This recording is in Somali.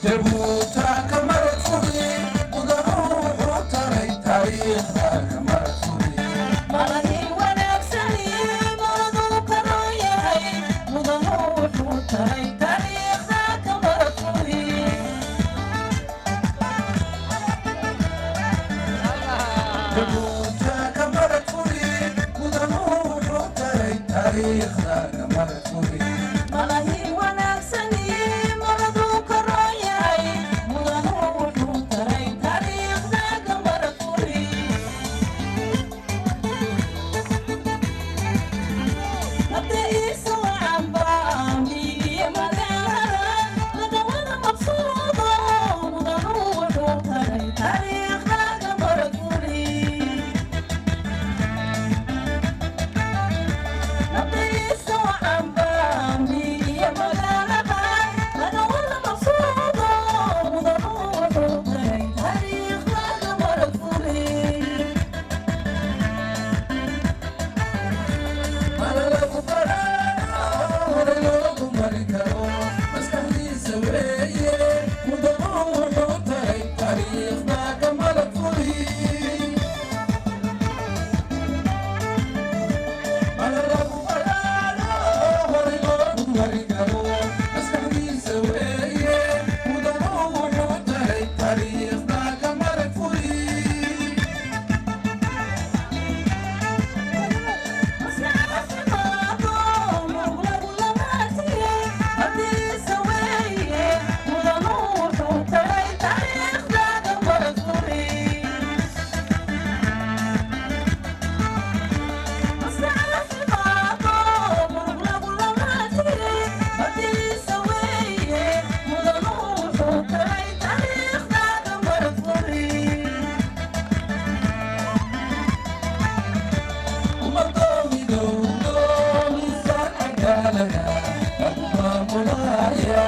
jabuuta ka marag furi mudanu wuxuu taray taariikhda ka marag furi malahii wanaagsani muraduu kaloo yahay mudanu wuxuu taray taariikhda ka marag furi jabuuta ka marag furi mudanu wuxuu taray taariikhda ka marag furi malahii wanaagsani muraduu kaloo yahay mudanu wuxuu taray taariikhda ka marag furi hadda iisa wacanba miigiyo magaalada ladawada maqsuudo mudanu wuxuu taray taariikhda ka marag furi hadda iisa wacanba miigiyo magaalada ladawada maqsuudo mudanu wuxuu taray taariikhda ka marag furi mana lagu faraao hore loogu mari karo maskaxdiisa weeye mudanu wuxuu taray taariikhda ka marag furi mana lagu faraao hore loogu mari karo maskaxdiisa weeye mudanu wuxuu taray taariikhda ka marag furi Maamulaya,